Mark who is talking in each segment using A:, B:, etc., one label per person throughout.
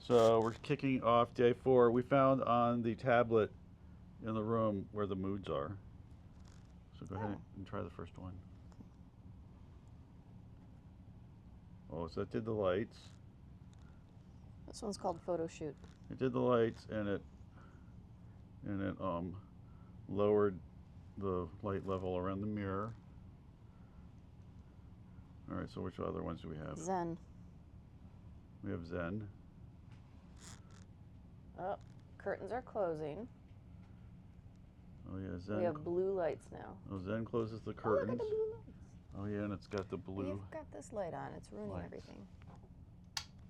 A: So we're kicking off day 4. We found on the tablet in the room where the moods are. So go ahead and try the first one. Oh, so it did the lights.
B: This one's called photo shoot.
A: It did the lights and it lowered the light level around the mirror. All right, so which other ones do we have?
B: Zen.
A: We have Zen.
B: Oh, curtains are closing.
A: Oh yeah, Zen.
B: We have blue lights now.
A: Oh, Zen closes the
B: Oh, look
A: curtains.
B: at the blue lights.
A: Oh yeah, and it's got the blue.
B: We've got this light on. It's ruining
A: lights.
B: everything.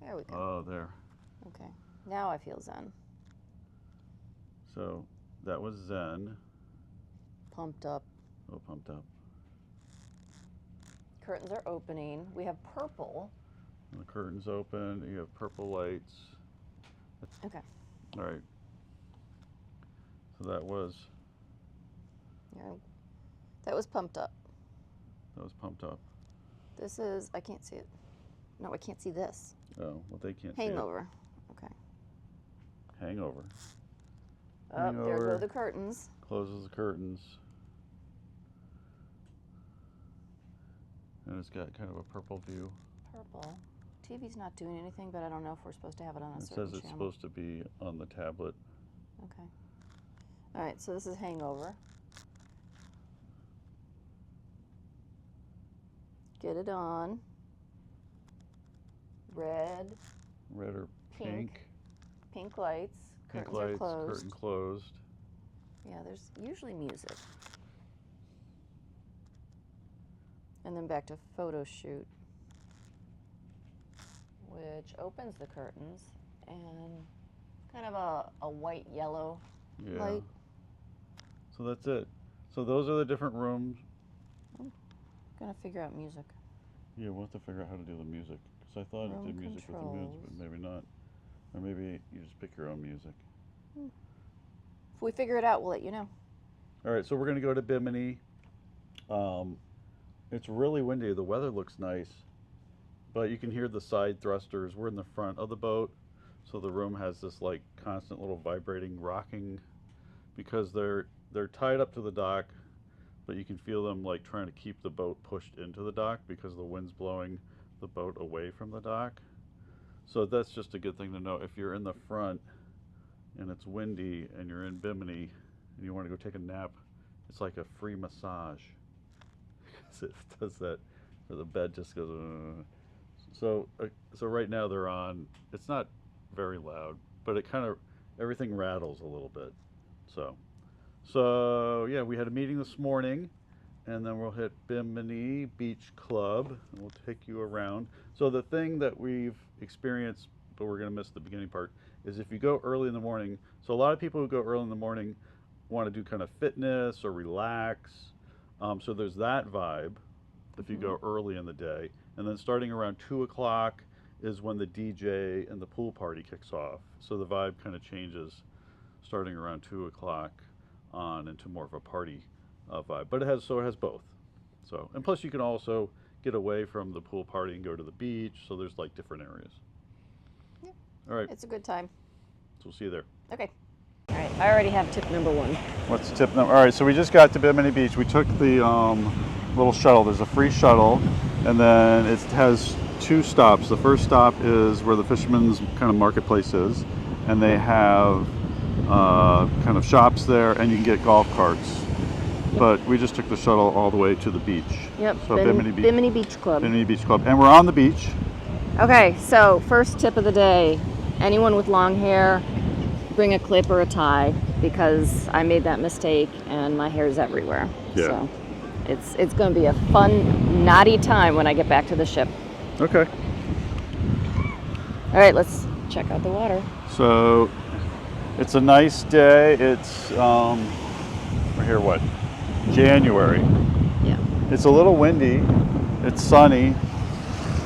B: There we go.
A: Oh, there.
B: Okay. Now I feel zen.
A: So that was Zen.
B: Pumped up.
A: Oh, pumped up.
B: Curtains are opening. We have purple.
A: And the curtains open. You have purple lights.
B: Okay.
A: All right. So that was
B: Yeah. That was pumped up.
A: pumped up.
B: This is, I can't see it. No, I can't see this.
A: Oh, well they can't
B: Hangover. Okay.
A: see it. Hangover.
B: Oh, there
A: Hangover.
B: go the curtains.
A: Closes the curtains. And it's got kind of a purple view.
B: Purple. TV's not doing anything, but I don't know if we're supposed to have it on a
A: It
B: certain
A: says it's
B: channel.
A: supposed to be on the tablet.
B: Okay. All right, so this is Hangover. Get it on. Red,
A: Red or pink.
B: pink lights.
A: Pink
B: Curtains
A: lights,
B: are closed.
A: curtain closed.
B: Yeah, there's usually music. And then back to photo shoot, which opens the curtains and kind of a white yellow
A: Yeah.
B: light.
A: So that's it. So those are the different rooms.
B: Gonna figure out music.
A: Yeah, we'll have to figure out how to do the music. Because I thought
B: Room
A: it did music with the moods,
B: controls.
A: but maybe not. Or maybe you just pick your own music.
B: If we figure it out, we'll let you know.
A: All right, so we're going to go to Bimini. It's really windy. The weather looks nice, but you can hear the side thrusters. We're in the front of the boat, so the room has this like constant little vibrating rocking because they're tied up to the dock, but you can feel them like trying to keep the boat pushed into the dock because the wind's blowing the boat away from the dock. So that's just a good thing to know. If you're in the front and it's windy and you're in Bimini and you want to go take a nap, it's like a free massage. It does that, or the bed just goes. So right now they're on. It's not very loud, but it kind of everything rattles a little bit. So yeah, we had a meeting this morning, and then we'll hit Bimini Beach Club, and we'll take you around. So the thing that we've experienced, but we're going to miss the beginning part, is if you go early in the morning. So a lot of people who go early in the morning want to do kind of fitness or relax. So there's that vibe if you go early in the day. And then starting around 2 o'clock is when the DJ and the pool party kicks off. So the vibe kind of changes starting around 2 o'clock on into more of a party vibe. But it has both. So, and plus you can also get away from the pool party and go to the beach. So there's like different areas.
B: Yeah.
A: All right.
B: It's a good time.
A: So we'll see you there.
B: Okay. All right, I already have tip number 1.
A: What's tip number? All right, so we just got to Bimini Beach. We took the little shuttle. There's a free shuttle, and then it has 2 stops. The first stop is where the fisherman's kind of marketplace is, and they have kind of shops there, and you can get golf carts. But we just took the shuttle all the way to the beach.
B: Yep,
A: So Bimini
B: Beach Club.
A: Bimini Beach Club, and we're on the beach.
B: Okay, so first tip of the day, anyone with long hair, bring a clip or a tie because I made that mistake and my hair's everywhere.
A: Yeah.
B: So it's going to be a fun, naughty time when I get back to the ship.
A: Okay.
B: All right, let's check out the water.
A: So it's a nice day. It's we're here what? January.
B: Yeah.
A: It's a little windy. It's sunny,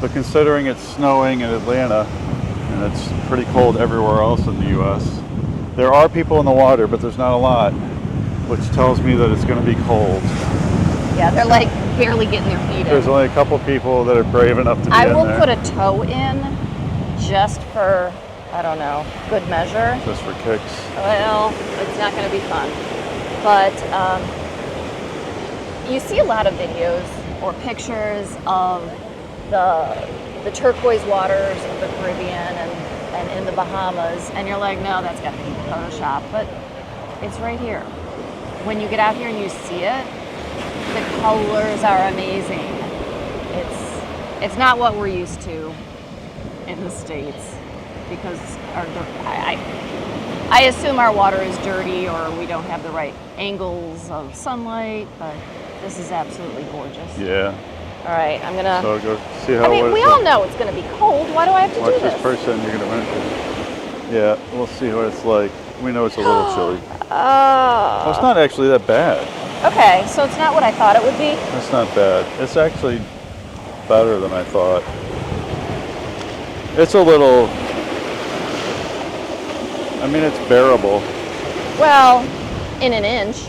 A: but considering it's snowing in Atlanta and it's pretty cold everywhere else in the U.S., there are people in the water, but there's not a lot, which tells me that it's going to be cold.
B: Yeah, they're like barely getting their feet in.
A: There's only a couple people that are brave enough to be in there.
B: I will put a toe in just for I don't know, good measure.
A: Just for kicks.
B: Well, it's not going to be fun. But you see a lot of videos or pictures of the turquoise waters of the Caribbean and in the Bahamas, and you're like, no, that's got to be Photoshop. But it's right here. When you get out here and you see it, the colors are amazing. It's not what we're used to in the States, because I assume our water is dirty or we don't have the right angles of sunlight, but this is absolutely gorgeous.
A: Yeah.
B: All right, I'm gonna.
A: So go see how.
B: I mean, we all know it's gonna be cold. Why do I have to
A: watch
B: do this?
A: This person, you're gonna rent it. Yeah, we'll see what it's like. We know it's a little chilly. Well, it's not actually that bad.
B: Okay, so it's not what I thought it would be.
A: It's not bad. It's actually better than I thought. It's a little. I mean, it's bearable.
B: Well, in an inch.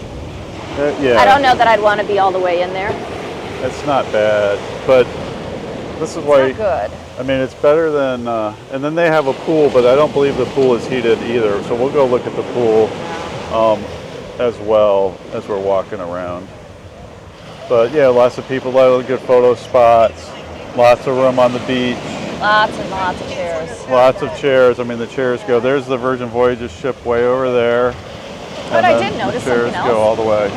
A: Yeah.
B: I don't know that I'd want to be all the way in there.
A: It's not bad, but this is why.
B: It's not good.
A: I mean, it's better than. And then they have a pool, but I don't believe the pool is heated either. So we'll go look at the pool as well as we're walking around. But yeah, lots of people, a lot of good photo spots, lots of room on the beach.
B: Lots and lots of chairs.
A: Lots of chairs. I mean, the chairs go. There's the Virgin Voyages ship way over there.
B: But I did notice something else.
A: The chairs go all the way.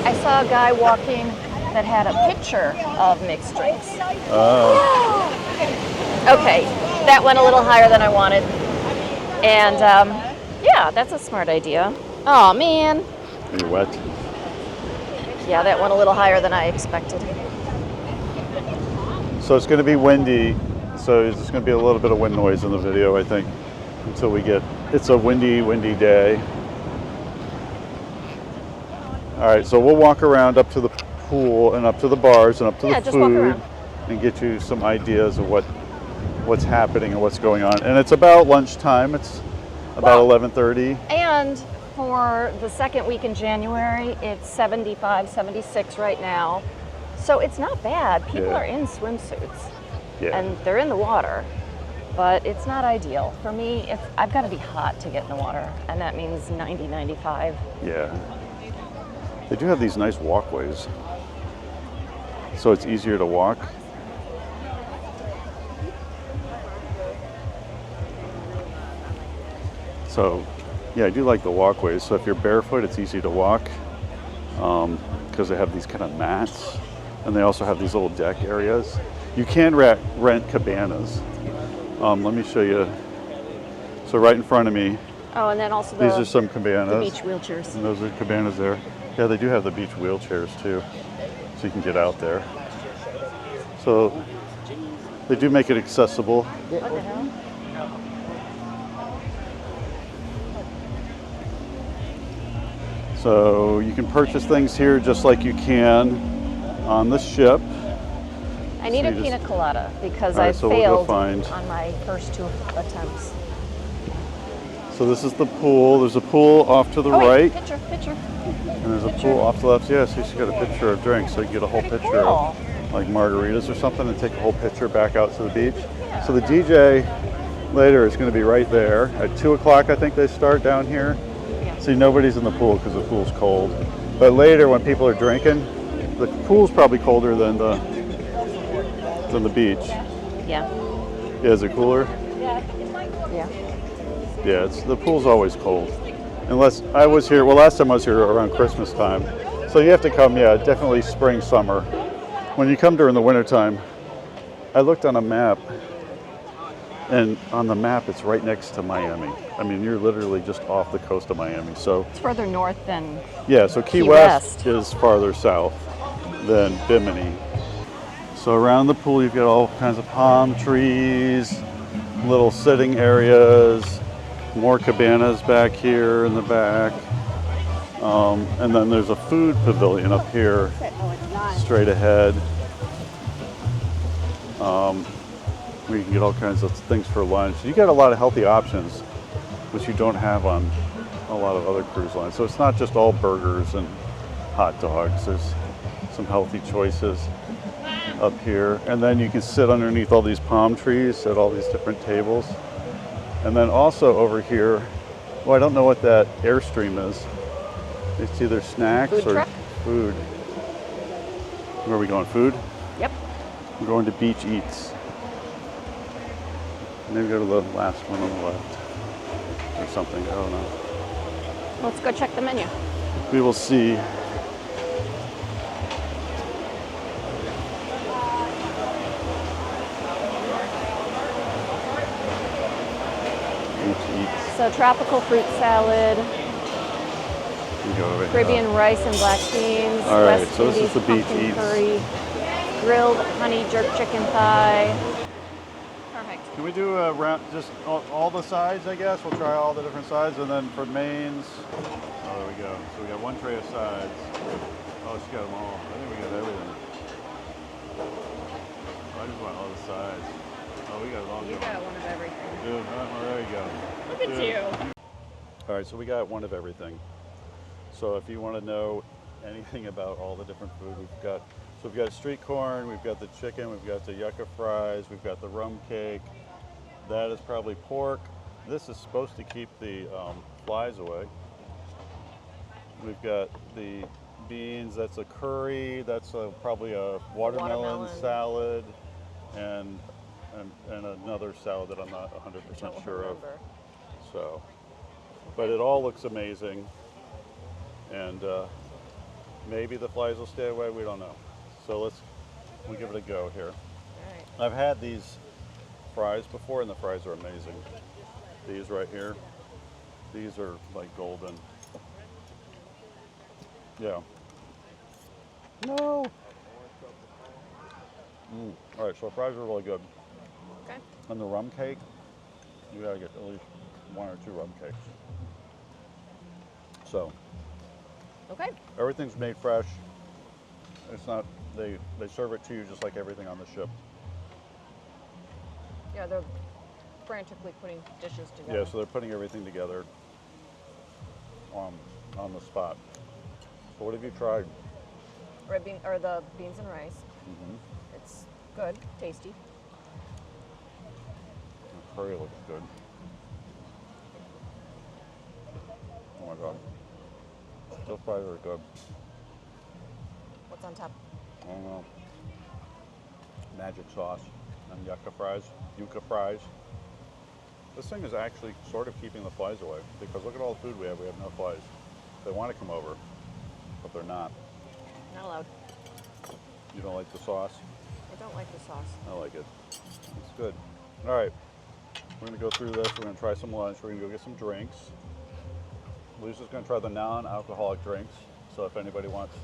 B: I saw a guy walking that had a picture of mixed drinks.
A: Oh.
B: Okay, that went a little higher than I wanted. And yeah, that's a smart idea. Oh man.
A: Are you wet?
B: Yeah, that went a little higher than I expected.
A: So it's going to be windy. So there's going to be a little bit of wind noise in the video, I think, until we get. It's a windy day. All right, so we'll walk around up to the pool and up to the bars and up to the food and get you some ideas of what's happening and what's going on. And it's about lunchtime. It's about 11:30.
B: And for the second week in January, it's 75, 76 right now. So it's not bad. People are in swimsuits.
A: Yeah.
B: And they're in the water, but it's not ideal. For me, I've got to be hot to get in the water, and that means 90, 95.
A: Yeah. They do have these nice walkways, so it's easier to walk. So, yeah, I do like the walkways. So if you're barefoot, it's easy to walk because they have these kind of mats, and they also have these little deck areas. You can rent cabanas. Let me show you. So right in front of me.
B: Oh, and then also
A: these are some cabanas.
B: The beach wheelchairs.
A: And those are cabanas there. Yeah, they do have the beach wheelchairs too, so you can get out there. So they do make it accessible.
B: What the hell?
A: So you can purchase things here just like you can on the ship.
B: I need a pina colada because
A: right,
B: I failed
A: on
B: my first 2 attempts.
A: So this is the pool. There's a pool off to the right.
B: Picture.
A: And there's a pool off to the left. Yeah, so she's got a picture of drinks. So you can get a whole picture of like margaritas or something and take a whole picture back out to the beach. Yeah. So the DJ later is going to be right there. At 2 o'clock, I think they start down here. Yeah. See, nobody's in the pool because the pool's cold. But later when people are drinking, the pool's probably colder than the beach.
B: Yeah.
A: Yeah, is it cooler?
B: Yeah.
A: Yeah, the pool's always cold. Unless I was here, well, last time I was here around Christmas time. So you have to come, definitely spring, summer. When you come during the winter time, I looked on a map, and on the map it's right next to Miami. I mean, you're literally just off the coast of Miami. So
B: it's further north than
A: so Key West is farther south than Bimini. So around the pool you've got all kinds of palm trees, little sitting areas, more cabanas back here in the back. And then there's a food pavilion up here, straight ahead. Where you can get all kinds of things for lunch. You get a lot of healthy options, which you don't have on a lot of other cruise lines. So it's not just all burgers and hot dogs. There's some healthy choices up here. And then you can sit underneath all these palm trees at all these different tables. And then also over here, well, I don't know what that Airstream is. It's either snacks
B: Food
A: or
B: truck?
A: food. Where are we going? Food?
B: Yep.
A: We're going to Beach Eats. Maybe go to the last one on the left or something. I don't know.
B: Let's go check the menu.
A: We will see. Beach Eats.
B: So tropical fruit salad,
A: We go over here.
B: Caribbean rice and black beans,
A: All right,
B: West
A: so this is
B: Indies
A: the Beach
B: pumpkin
A: Eats.
B: curry, grilled honey jerk chicken thigh. Perfect.
A: Can we do a round, just all the sides, I guess? We'll try all the different sides, and then for mains, oh, there we go. So we got one tray of sides. Oh, she got them all. I think we got everything. I just want all the sides. Oh, we got it all.
B: You got one of everything.
A: Dude, there you go.
B: Look at
A: Dude.
B: you.
A: All right, so we got one of everything. So if you want to know anything about all the different food we've got street corn, we've got the chicken, we've got the yucca fries, we've got the rum cake. That is probably pork. This is supposed to keep the flies away. We've got the beans, that's a curry, that's probably a watermelon salad, and another salad that I'm not 100% sure of. So, but it all looks amazing, and maybe the flies will stay away, we don't know. So we'll give it a go here.
B: All right.
A: I've had these fries before, and the fries are amazing. These right here, these are like golden. Yeah. No. All right, so fries are really good.
B: Okay.
A: And the rum cake, you gotta get at least 1 or 2 rum cakes. So
B: Okay.
A: everything's made fresh. It's not, they serve it to you just like everything on the ship.
B: Yeah, they're frantically putting dishes together.
A: Yeah, so they're putting everything together on the spot. So what have you tried?
B: Red bean or the beans and rice.
A: Mm-hmm.
B: It's good, tasty.
A: The curry looks good. Oh my god. Those fries are good.
B: What's on top?
A: I don't know. Magic sauce and yucca fries. This thing is actually sort of keeping the flies away, because look at all the food we have no flies. They want to come over, but they're not.
B: Not allowed.
A: You don't like the sauce?
B: I don't like the sauce.
A: I like it. It's good. All right, we're gonna go through this. We're gonna try some lunch. We're gonna go get some drinks. Lisa's gonna try the non-alcoholic drinks. So if anybody wants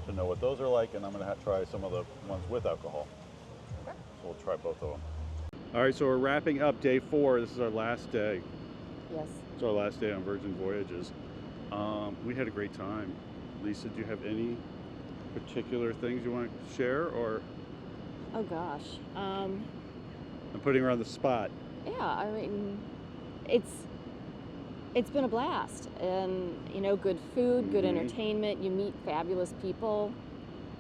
A: to know what those are like, and I'm gonna try some of the ones with alcohol.
B: Okay.
A: So we'll try both of them. All right, so we're wrapping up day 4. This is our last day.
B: Yes.
A: It's our last day on Virgin Voyages. We had a great time. Lisa, do you have any particular things you want to share, or?
B: Oh gosh.
A: I'm putting her on the spot.
B: Yeah, I mean, it's been a blast, and good food, good
A: Mhm.
B: entertainment. You meet fabulous people.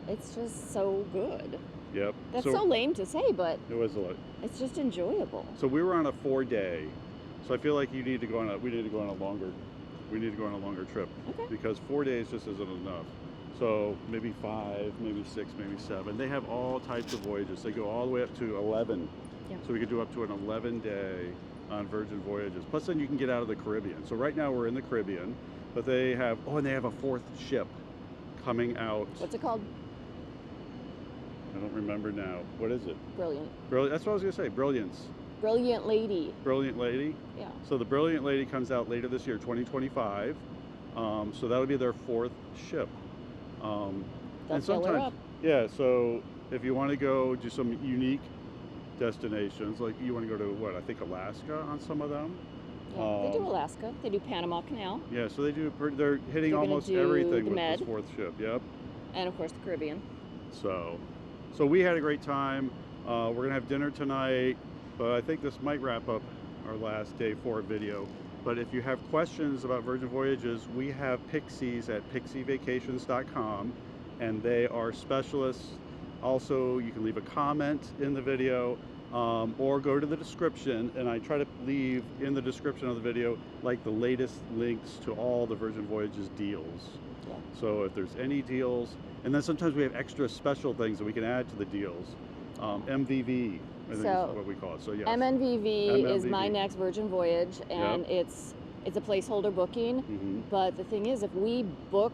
B: It's just so good.
A: Yep.
B: That's so lame to say, but
A: It was a lot.
B: it's just enjoyable.
A: So we were on a 4-day. So I feel like we need to go on a longer trip,
B: Okay.
A: because 4 days just isn't enough. So maybe 5, maybe 6, maybe 7. They have all types of voyages. They go all the way up to 11.
B: Yeah.
A: So we could do up to an 11-day on Virgin Voyages. Plus then you can get out of the Caribbean. So right now we're in the Caribbean, but they have a 4th ship coming out.
B: What's it called?
A: I don't remember now. What is it?
B: Brilliant.
A: That's what I was gonna say. Brilliance.
B: Brilliant Lady.
A: Brilliant Lady.
B: Yeah.
A: So the Brilliant Lady comes out later this year, 2025. So that'll be their 4th ship.
B: They'll fill her up.
A: Yeah. So if you want to go do some unique destinations, like you want to go to I think Alaska on some of them.
B: Yeah, they do Alaska. They do Panama Canal.
A: Yeah. So they're hitting
B: They're gonna
A: almost
B: do
A: everything
B: the
A: with
B: Med.
A: this 4th ship. Yep.
B: And of course the Caribbean.
A: So we had a great time. We're gonna have dinner tonight, but I think this might wrap up our last day 4 video. But if you have questions about Virgin Voyages, we have Pixies at pixievacations.com, and they are specialists. Also, you can leave a comment in the video, or go to the description, and I try to leave in the description of the video like the latest links to all the Virgin Voyages deals.
B: Yeah.
A: So if there's any deals, and then sometimes we have extra special things that we can add to the deals. MVV, I think
B: So,
A: is what we call it. So yes.
B: MNVV is my
A: MNVV.
B: next Virgin Voyage, and
A: Yep.
B: it's a placeholder booking.
A: Mhm.
B: But the thing is, if we book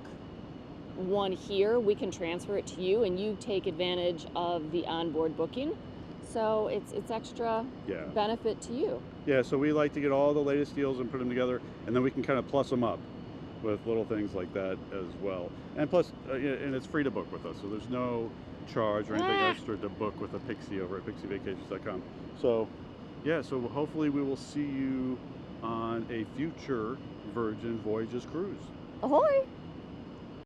B: one here, we can transfer it to you, and you take advantage of the onboard booking. So it's extra
A: Yeah.
B: benefit to you.
A: Yeah, so we like to get all the latest deals and put them together, and then we can kind of plus them up with little things like that as well. And plus, and it's free to book with us, so there's no charge or anything extra to book with a Pixie over at pixievacations.com. So, yeah, so hopefully we will see you on a future Virgin Voyages cruise.
B: Ahoy!